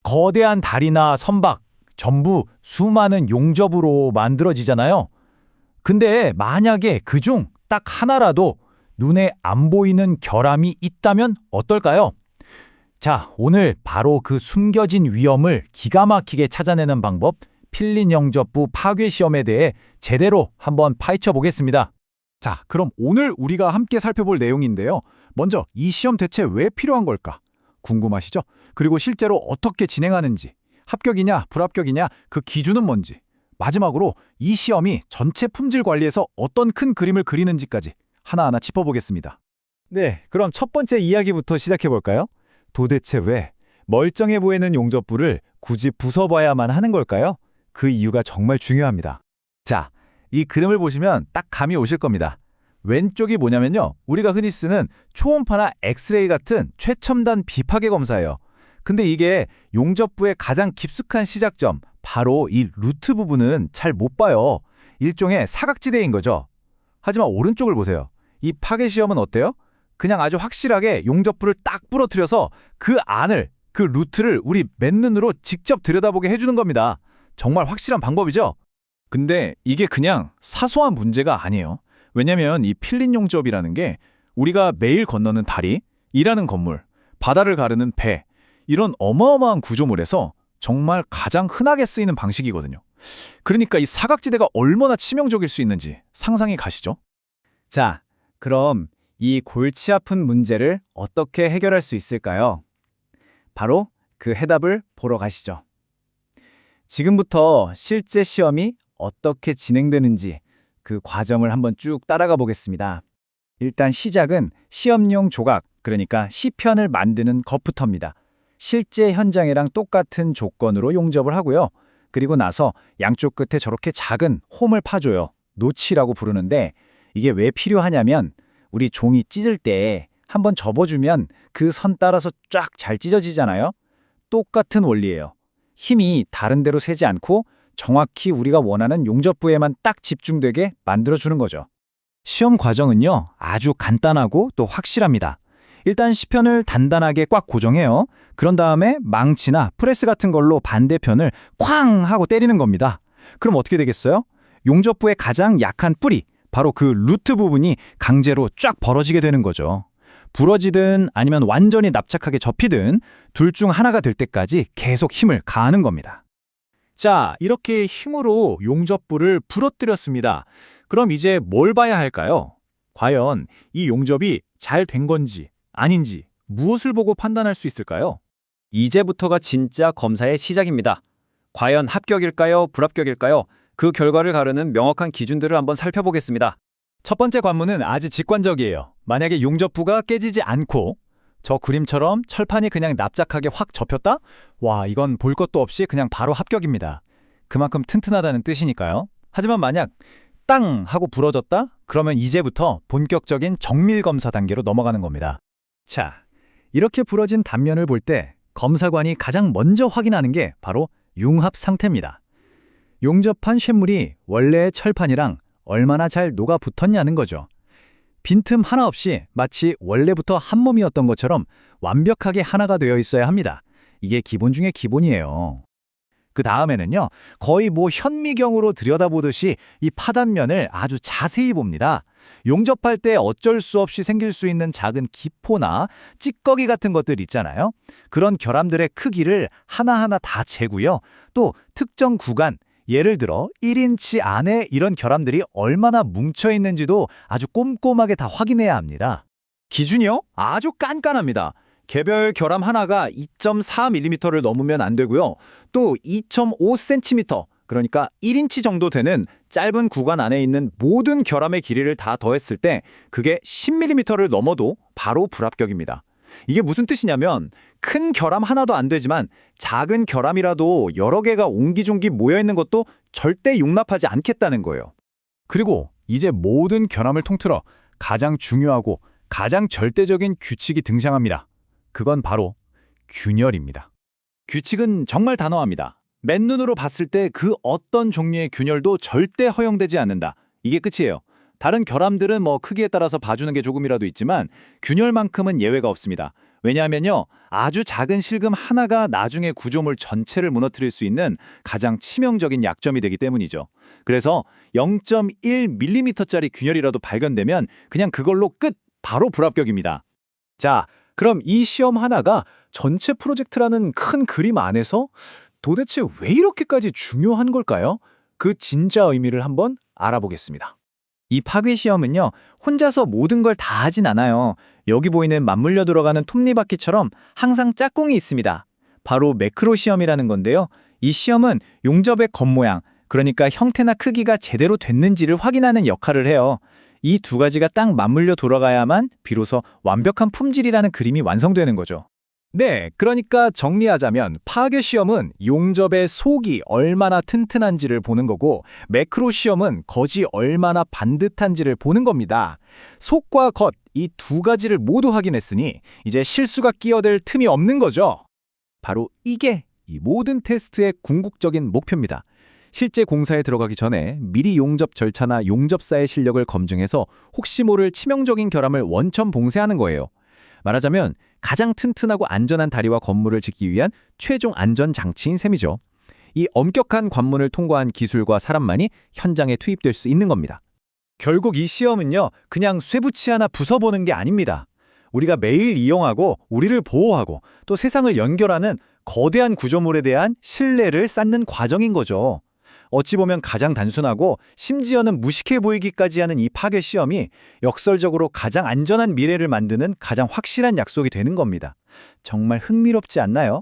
거대한 다리나 선박, 전부 수많은 용접으로 만들어지잖아요. 근데 만약에 그중 딱 하나라도 눈에 안 보이는 결함이 있다면 어떨까요? 자, 오늘 바로 그 숨겨진 위험을 기가 막히게 찾아내는 방법, 필린 영접부 파괴 시험에 대해 제대로 한번 파헤쳐 보겠습니다. 자, 그럼 오늘 우리가 함께 살펴볼 내용인데요. 먼저 이 시험 대체 왜 필요한 걸까? 궁금하시죠? 그리고 실제로 어떻게 진행하는지, 합격이냐 불합격이냐 그 기준은 뭔지, 마지막으로 이 시험이 전체 품질 관리에서 어떤 큰 그림을 그리는지까지 하나하나 짚어보겠습니다. 네, 그럼 첫 번째 이야기부터 시작해볼까요? 도대체 왜 멀쩡해 보이는 용접부를 굳이 부숴봐야만 하는 걸까요? 그 이유가 정말 중요합니다. 자, 이 그림을 보시면 딱 감이 오실 겁니다. 왼쪽이 뭐냐면요, 우리가 흔히 쓰는 초음파나 엑스레이 같은 최첨단 비파괴 검사예요. 근데 이게 용접부의 가장 깊숙한 시작점, 바로 이 루트 부분은 잘 못 봐요. 일종의 사각지대인 거죠. 하지만 오른쪽을 보세요. 이 파괴 시험은 어때요? 그냥 아주 확실하게 용접부를 딱 부러뜨려서 그 안을, 그 루트를 우리 맨눈으로 직접 들여다보게 해주는 겁니다. 정말 확실한 방법이죠? 근데 이게 그냥 사소한 문제가 아니에요. 왜냐면 이 필린 용접이라는 게 우리가 매일 건너는 다리, 일하는 건물, 바다를 가르는 배, 이런 어마어마한 구조물에서 정말 가장 흔하게 쓰이는 방식이거든요. 그러니까 이 사각지대가 얼마나 치명적일 수 있는지 상상이 가시죠? 자, 그럼 이 골치 아픈 문제를 어떻게 해결할 수 있을까요? 바로 그 해답을 보러 가시죠. 지금부터 실제 시험이 어떻게 진행되는지 그 과정을 한번 쭉 따라가 보겠습니다. 일단 시작은 시험용 조각, 그러니까 시편을 만드는 것부터입니다. 실제 현장이랑 똑같은 조건으로 용접을 하고요. 그리고 나서 양쪽 끝에 저렇게 작은 홈을 파줘요. 노치라고 부르는데, 이게 왜 필요하냐면 우리 종이 찢을 때 한번 접어주면 그 선 따라서 쫙 잘 찢어지잖아요. 똑같은 원리예요. 힘이 다른 데로 새지 않고 정확히 우리가 원하는 용접부에만 딱 집중되게 만들어주는 거죠. 시험 과정은요, 아주 간단하고 또 확실합니다. 일단 시편을 단단하게 꽉 고정해요. 그런 다음에 망치나 프레스 같은 걸로 반대편을 쾅 하고 때리는 겁니다. 그럼 어떻게 되겠어요? 용접부의 가장 약한 뿌리, 바로 그 루트 부분이 강제로 쫙 벌어지게 되는 거죠. 부러지든 아니면 완전히 납작하게 접히든 둘 중 하나가 될 때까지 계속 힘을 가하는 겁니다. 자, 이렇게 힘으로 용접부를 부러뜨렸습니다. 그럼 이제 뭘 봐야 할까요? 과연 이 용접이 잘 된 건지 아닌지 무엇을 보고 판단할 수 있을까요? 이제부터가 진짜 검사의 시작입니다. 과연 합격일까요? 불합격일까요? 그 결과를 가르는 명확한 기준들을 한번 살펴보겠습니다. 첫 번째 관문은 아주 직관적이에요. 만약에 용접부가 깨지지 않고 저 그림처럼 철판이 그냥 납작하게 확 접혔다? 와, 이건 볼 것도 없이 그냥 바로 합격입니다. 그만큼 튼튼하다는 뜻이니까요. 하지만 만약 땅 하고 부러졌다? 그러면 이제부터 본격적인 정밀 검사 단계로 넘어가는 겁니다. 자, 이렇게 부러진 단면을 볼 때 검사관이 가장 먼저 확인하는 게 바로 융합 상태입니다. 용접한 쇳물이 원래의 철판이랑 얼마나 잘 녹아 붙었냐는 거죠. 빈틈 하나 없이 마치 원래부터 한 몸이었던 것처럼 완벽하게 하나가 되어 있어야 합니다. 이게 기본 중에 기본이에요. 그 다음에는요, 거의 현미경으로 들여다보듯이 이 파단면을 아주 자세히 봅니다. 용접할 때 어쩔 수 없이 생길 수 있는 작은 기포나 찌꺼기 같은 것들 있잖아요. 그런 결함들의 크기를 하나하나 다 재고요. 또 특정 구간, 예를 들어 1인치 안에 이런 결함들이 얼마나 뭉쳐 있는지도 아주 꼼꼼하게 다 확인해야 합니다. 기준이요? 아주 깐깐합니다. 개별 결함 하나가 2.4mm를 넘으면 안 되고요. 또 2.5cm, 그러니까 1인치 정도 되는 짧은 구간 안에 있는 모든 결함의 길이를 다 더했을 때 그게 10mm를 넘어도 바로 불합격입니다. 이게 무슨 뜻이냐면 큰 결함 하나도 안 되지만 작은 결함이라도 여러 개가 옹기종기 모여있는 것도 절대 용납하지 않겠다는 거예요. 그리고 이제 모든 결함을 통틀어 가장 중요하고 가장 절대적인 규칙이 등장합니다. 그건 바로 균열입니다. 규칙은 정말 단호합니다. 맨눈으로 봤을 때 그 어떤 종류의 균열도 절대 허용되지 않는다. 이게 끝이에요. 다른 결함들은 크기에 따라서 봐주는 게 조금이라도 있지만 균열만큼은 예외가 없습니다. 왜냐하면요, 아주 작은 실금 하나가 나중에 구조물 전체를 무너뜨릴 수 있는 가장 치명적인 약점이 되기 때문이죠. 그래서 0.1mm짜리 균열이라도 발견되면 그냥 그걸로 끝! 바로 불합격입니다. 자, 그럼 이 시험 하나가 전체 프로젝트라는 큰 그림 안에서 도대체 왜 이렇게까지 중요한 걸까요? 그 진짜 의미를 한번 알아보겠습니다. 이 파괴 시험은요, 혼자서 모든 걸 다 하진 않아요. 여기 보이는 맞물려 돌아가는 톱니바퀴처럼 항상 짝꿍이 있습니다. 바로 매크로 시험이라는 건데요. 이 시험은 용접의 겉모양, 그러니까 형태나 크기가 제대로 됐는지를 확인하는 역할을 해요. 이 두 가지가 딱 맞물려 돌아가야만 비로소 완벽한 품질이라는 그림이 완성되는 거죠. 네, 그러니까 정리하자면 파괴 시험은 용접의 속이 얼마나 튼튼한지를 보는 거고 매크로 시험은 겉이 얼마나 반듯한지를 보는 겁니다. 속과 겉, 이 두 가지를 모두 확인했으니 이제 실수가 끼어들 틈이 없는 거죠. 바로 이게 이 모든 테스트의 궁극적인 목표입니다. 실제 공사에 들어가기 전에 미리 용접 절차나 용접사의 실력을 검증해서 혹시 모를 치명적인 결함을 원천 봉쇄하는 거예요. 말하자면 가장 튼튼하고 안전한 다리와 건물을 짓기 위한 최종 안전 장치인 셈이죠. 이 엄격한 관문을 통과한 기술과 사람만이 현장에 투입될 수 있는 겁니다. 결국 이 시험은요, 그냥 쇠붙이 하나 부숴보는 게 아닙니다. 우리가 매일 이용하고 우리를 보호하고 또 세상을 연결하는 거대한 구조물에 대한 신뢰를 쌓는 과정인 거죠. 어찌 보면 가장 단순하고 심지어는 무식해 보이기까지 하는 이 파괴 시험이 역설적으로 가장 안전한 미래를 만드는 가장 확실한 약속이 되는 겁니다. 정말 흥미롭지 않나요?